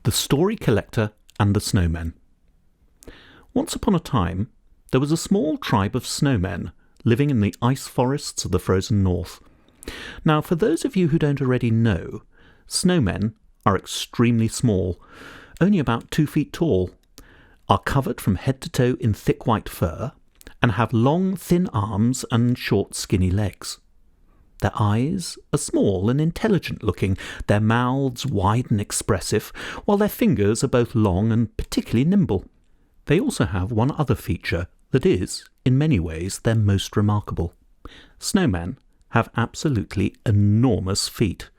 The Story Collector and the Snowmen. Once upon a time, there was a small tribe of snowmen living in the ice forests of the frozen north. Now, for those of you who don't already know, snowmen are extremely small, only about 2 feet tall, are covered from head to toe in thick white fur, and have long, thin arms and short, skinny legs. Their eyes are small and intelligent-looking, their mouths wide and expressive, while their fingers are both long and particularly nimble. They also have one other feature that is, in many ways, their most remarkable. Snowmen have absolutely enormous feet.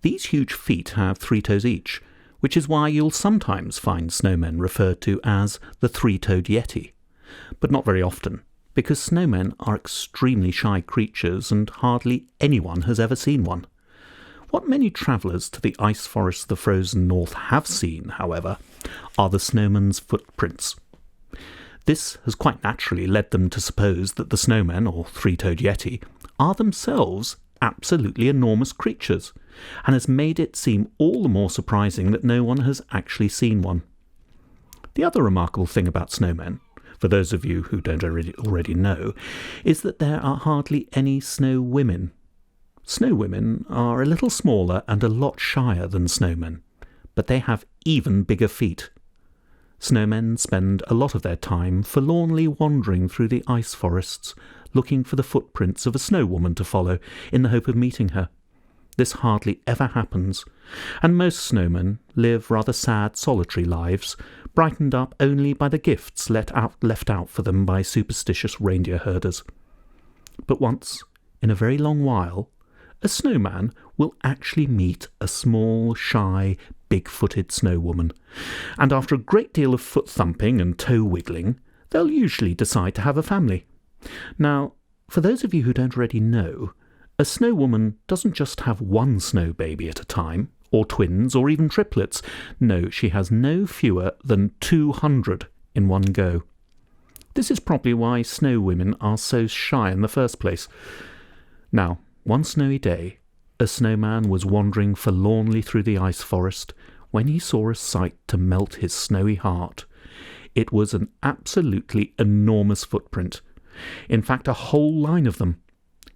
These huge feet have 3 toes each, which is why you'll sometimes find snowmen referred to as the 3-toed Yeti, but not very often, because snowmen are extremely shy creatures and hardly anyone has ever seen one. What many travellers to the ice forests of the frozen north have seen, however, are the snowmen's footprints. This has quite naturally led them to suppose that the snowmen, or 3-toed Yeti, are themselves absolutely enormous creatures, and has made it seem all the more surprising that no one has actually seen one. The other remarkable thing about snowmen, for those of you who don't already know, is that there are hardly any snow women. Snow women are a little smaller and a lot shyer than snowmen, but they have even bigger feet. Snowmen spend a lot of their time forlornly wandering through the ice forests, looking for the footprints of a snow woman to follow in the hope of meeting her. This hardly ever happens, and most snowmen live rather sad, solitary lives, brightened up only by the gifts left out for them by superstitious reindeer herders. But once, in a very long while, a snowman will actually meet a small, shy, big-footed snow woman, and after a great deal of foot-thumping and toe-wiggling, they'll usually decide to have a family. Now, for those of you who don't already know, a snow woman doesn't just have one snow baby at a time, or twins, or even triplets. No, she has no fewer than 200 in one go. This is probably why snow women are so shy in the first place. Now, one snowy day, a snowman was wandering forlornly through the ice forest when he saw a sight to melt his snowy heart. It was an absolutely enormous footprint. In fact, a whole line of them.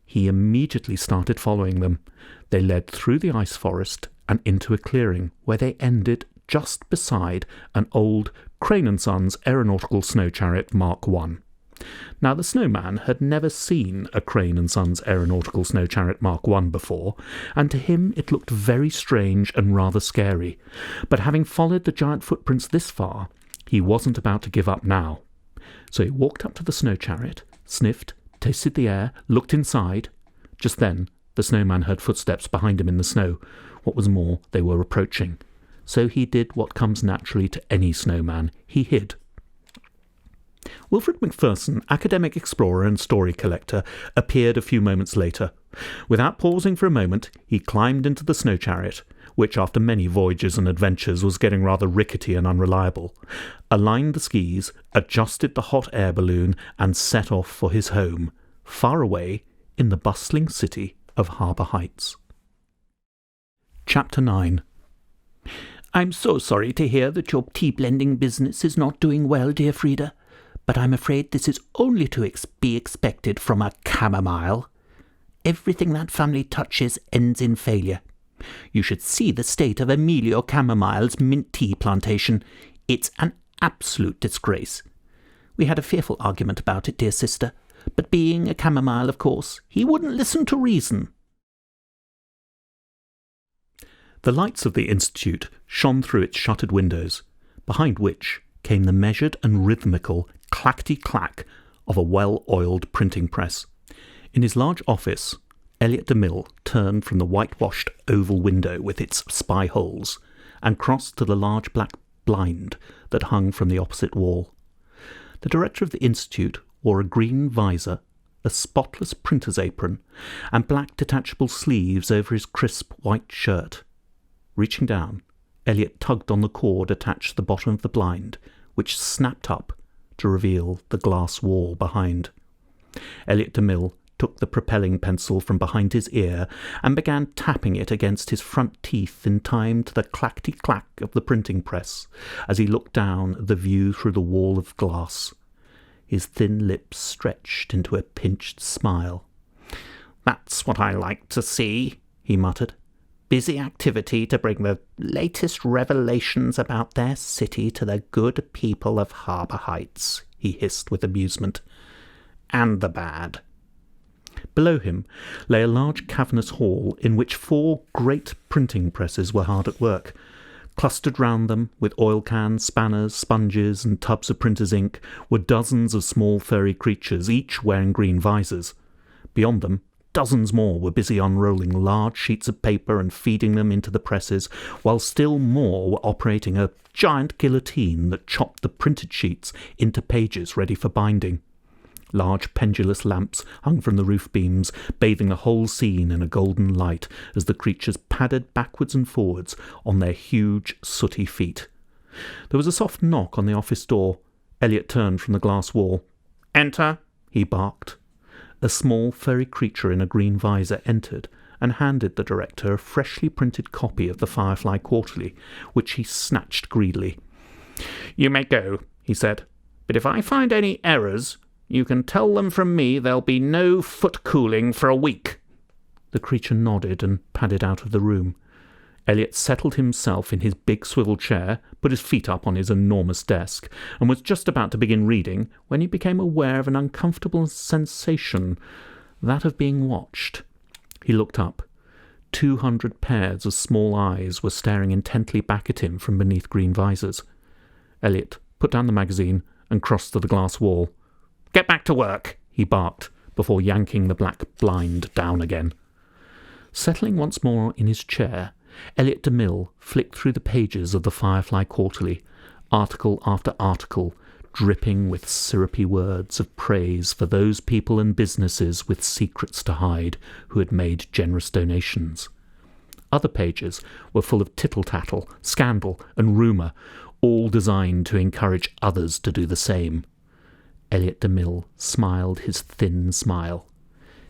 He immediately started following them. They led through the ice forest and into a clearing where they ended just beside an old Crane & Sons aeronautical snow chariot Mark I. Now, the snowman had never seen a Crane & Sons aeronautical snow chariot Mark I before, and to him it looked very strange and rather scary. But having followed the giant footprints this far, he wasn't about to give up now. So he walked up to the snow chariot, sniffed, tasted the air, looked inside. Just then, the snowman heard footsteps behind him in the snow. What was more, they were approaching. So he did what comes naturally to any snowman. He hid. Wilfred Macpherson, academic explorer and story collector, appeared a few moments later. Without pausing for a moment, he climbed into the snow chariot, which after many voyages and adventures was getting rather rickety and unreliable, aligned the skis, adjusted the hot air balloon, and set off for his home, far away in the bustling city of Harbour Heights. Chapter 9. I'm so sorry to hear that your tea-blending business is not doing well, dear Frida, but I'm afraid this is only to be expected from a chamomile. Everything that family touches ends in failure. You should see the state of Emilio Camomile's mint tea plantation. It's an absolute disgrace. We had a fearful argument about it, dear sister, but being a chamomile, of course, he wouldn't listen to reason. The lights of the Institute shone through its shuttered windows, behind which came the measured and rhythmical clackety-clack of a well-oiled printing press. In his large office, Elliot DeMille turned from the whitewashed oval window with its spy holes and crossed to the large black blind that hung from the opposite wall. The director of the Institute wore a green visor, a spotless printer's apron, and black detachable sleeves over his crisp white shirt. Reaching down, Elliot tugged on the cord attached to the bottom of the blind, which snapped up to reveal the glass wall behind. Elliot DeMille took the propelling pencil from behind his ear and began tapping it against his front teeth in time to the clackety-clack of the printing press as he looked down at the view through the wall of glass. His thin lips stretched into a pinched smile. "That's what I like to see," he muttered. "Busy activity to bring the latest revelations about their city to the good people of Harbour Heights," he hissed with amusement. "And the bad." Below him lay a large cavernous hall in which 4 great printing presses were hard at work. Clustered round them, with oil cans, spanners, sponges, and tubs of printer's ink, were dozens of small furry creatures, each wearing green visors. Beyond them, dozens more were busy unrolling large sheets of paper and feeding them into the presses, while still more were operating a giant guillotine that chopped the printed sheets into pages ready for binding. Large pendulous lamps hung from the roof beams, bathing the whole scene in a golden light as the creatures padded backwards and forwards on their huge, sooty feet. There was a soft knock on the office door. Elliot turned from the glass wall. "Enter," he barked. A small, furry creature in a green visor entered and handed the director a freshly printed copy of the Firefly Quarterly, which he snatched greedily. "You may go," he said, "but if I find any errors, you can tell them from me there'll be no foot cooling for a week." The creature nodded and padded out of the room. Elliot settled himself in his big swivel chair, put his feet up on his enormous desk, and was just about to begin reading when he became aware of an uncomfortable sensation, that of being watched. He looked up. 200 pairs of small eyes were staring intently back at him from beneath green visors. Elliot put down the magazine and crossed to the glass wall. "Get back to work," he barked, before yanking the black blind down again. Settling once more in his chair, Elliot DeMille flicked through the pages of the Firefly Quarterly, article after article, dripping with syrupy words of praise for those people and businesses with secrets to hide who had made generous donations. Other pages were full of tittle-tattle, scandal, and rumour, all designed to encourage others to do the same. Elliot DeMille smiled his thin smile.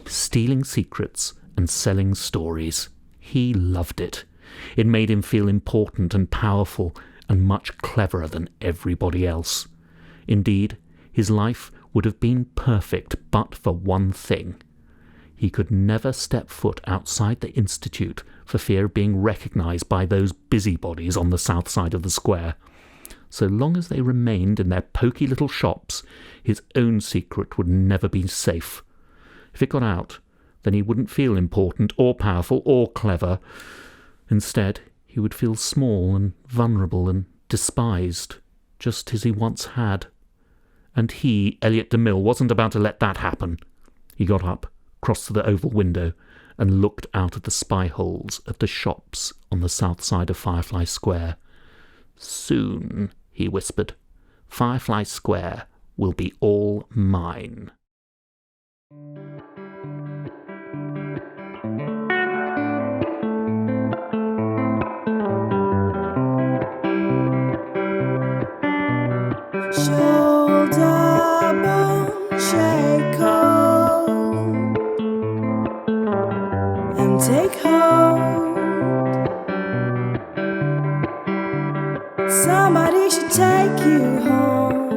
Stealing secrets and selling stories. He loved it. It made him feel important and powerful and much cleverer than everybody else. Indeed, his life would have been perfect but for one thing. He could never step foot outside the Institute for fear of being recognised by those busybodies on the south side of the square. So long as they remained in their poky little shops, his own secret would never be safe. If it got out, then he wouldn't feel important or powerful or clever. Instead, he would feel small and vulnerable and despised, just as he once had. And he, Elliot DeMille, wasn't about to let that happen. He got up, crossed to the oval window, and looked out at the spy holes of the shops on the south side of Firefly Square. "Soon," he whispered, "Firefly Square will be all mine." Shoulder bone shake hold and take hold. Somebody should take you home.